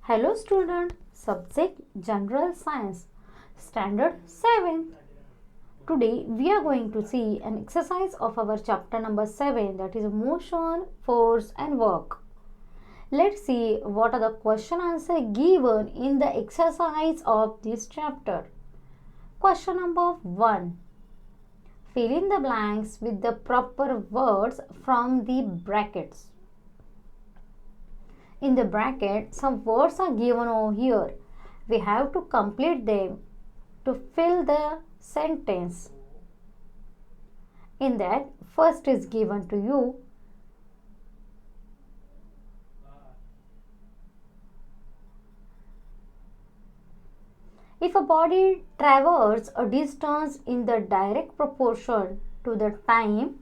Hello student, subject General Science, Standard 7. Today we are going to see an exercise of our chapter number 7, that is motion, force and work. Let's see what are the question answer given in the exercise of this chapter. Question number 1. Fill in the blanks with the proper words from the brackets. In the bracket, some words are given over here. We have to complete them to fill the sentence. In that, first is given to you. If a body traverses a distance in the direct proportion to the time,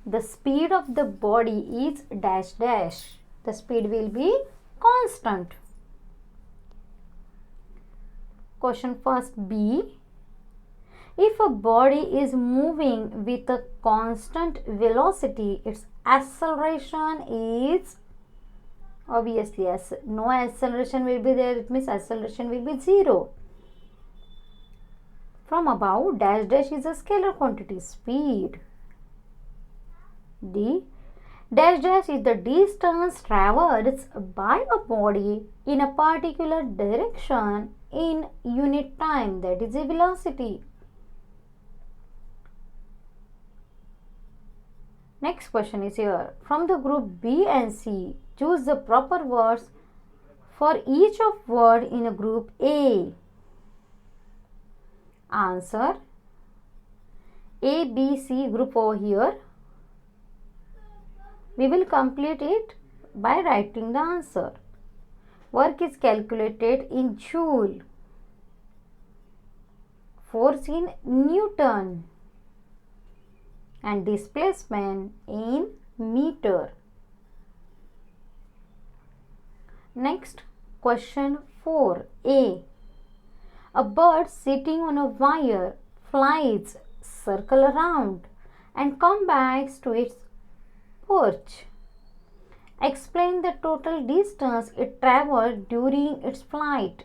the speed of the body is dash dash. The speed will be constant. Question first B. If a body is moving with a constant velocity, its acceleration is obviously no acceleration will be there. It means acceleration will be 0. From above, dash dash is a scalar quantity, speed. D. Dash dash is the distance traversed by a body in a particular direction in unit time, that is a velocity. Next question is here. From the group B and C, choose the proper words for each of word in a group A. Answer A, B, C group over here. We will complete it by writing the answer. Work is calculated in joule. Force in Newton. And displacement in meter. Next, question 4a. A bird sitting on a wire flies, circle around and come back to its perch. Explain the total distance it traveled during its flight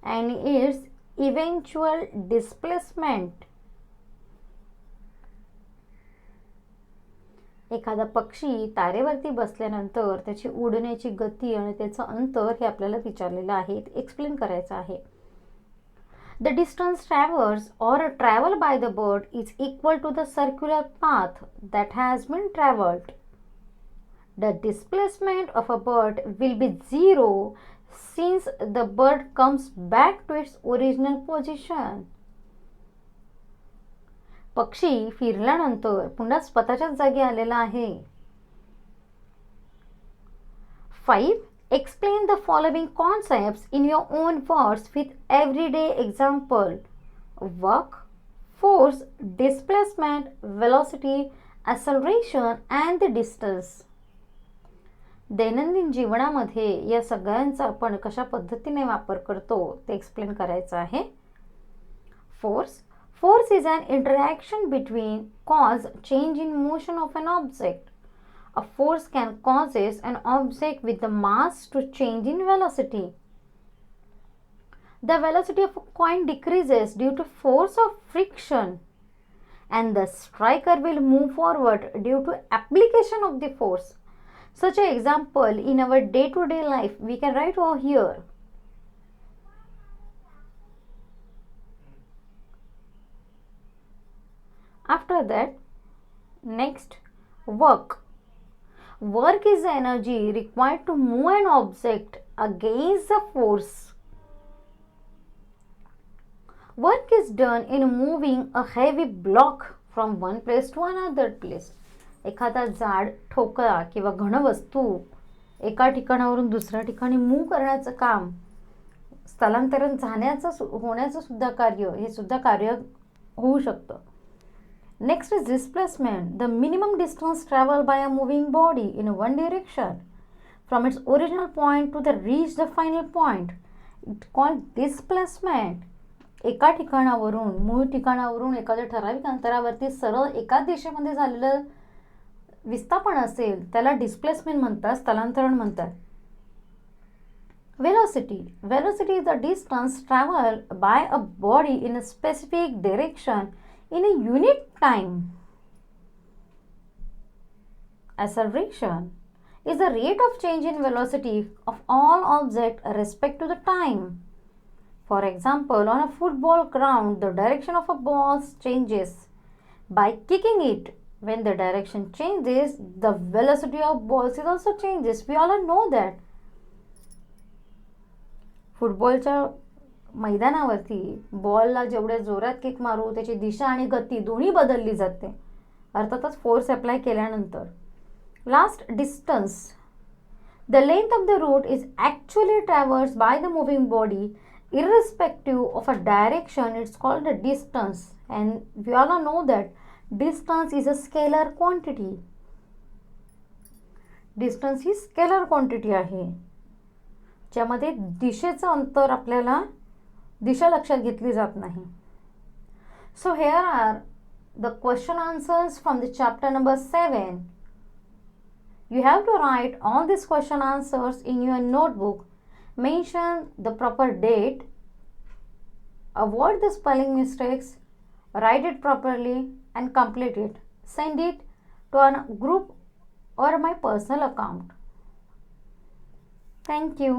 and its eventual displacement. एखादा पक्षी तारेवरती बसल्यानंतर त्याची उडण्याची गती आणि त्याचं अंतर हे आपल्याला विचारलेलं आहे, एक्सप्लेन करायचं आहे. The distance traversed or traveled by the bird is equal to the circular path that has been traveled. The displacement of a bird will be 0 since the bird comes back to its original position. पक्षी फिरल्यानंतर पुन्हा स्वतःच्याच जागी आलेला आहे. 5. Explain the following concepts in your own words with everyday example. Work, force, displacement, velocity, acceleration and the distance. दैनंदिन जीवनामध्ये या सगळ्यांचा आपण कशा पद्धतीने वापर करतो ते एक्सप्लेन करायचं आहे. Force is an interaction between cause change in motion of an object. A force can cause an object with the mass to change in velocity. The velocity of a coin decreases due to force of friction and the striker will move forward due to application of the force. Such an example in our day-to-day life we can write over here. After that, next, work. Work is the energy required to move an object against the force. Work is done in moving a heavy block from one place to another place. एखादा जाड ठोकळा किंवा घन वस्तू एका ठिकाणावरून दुसऱ्या ठिकाणी मूव्ह करण्याचं काम, स्थलांतरण होण्याचं सुद्धा कार्य, हे सुद्धा कार्य होऊ शकतं. Next is displacement, the minimum distance traveled by a moving body in one direction from its original point to reach the final point. It's called displacement. एका ठिकाणावरून मूळ ठिकाणावरून एखाद्या ठराविक अंतरावरती सरळ एका दिशेमध्ये झालेलं विस्थापन असेल त्याला डिस्प्लेसमेंट म्हणतात, स्थलांतरण म्हणतात. Velocity. Velocity is the distance traveled by a body in a specific direction in a unit time. Acceleration is the rate of change in velocity of all objects respect to the time. For example, on a football ground, the direction of a ball changes by kicking it. When the direction changes, the velocity of balls is also changes. We all know that. फुटबॉलच्या मैदानावरती बॉलला जेवढ्या जोरात kick मारू त्याची दिशा आणि गती दोन्ही बदलली जाते, अर्थातच फोर्स अप्लाय केल्यानंतर. Last, distance. The length of the route is actually traverse by the moving body irrespective of a direction. It's called a distance, and we all know that distance is a scalar quantity. Distance he scalar quantity आहे ज्यामध्ये दिशेचं अंतर आपल्याला दिशा लक्षात घेतली जात नाही. So here are the question answers from the chapter number 7. You have to write all these question answers in your notebook. Mention the proper date. Avoid the spelling mistakes. Write it properly and complete it. Send it to a group or my personal account. Thank you.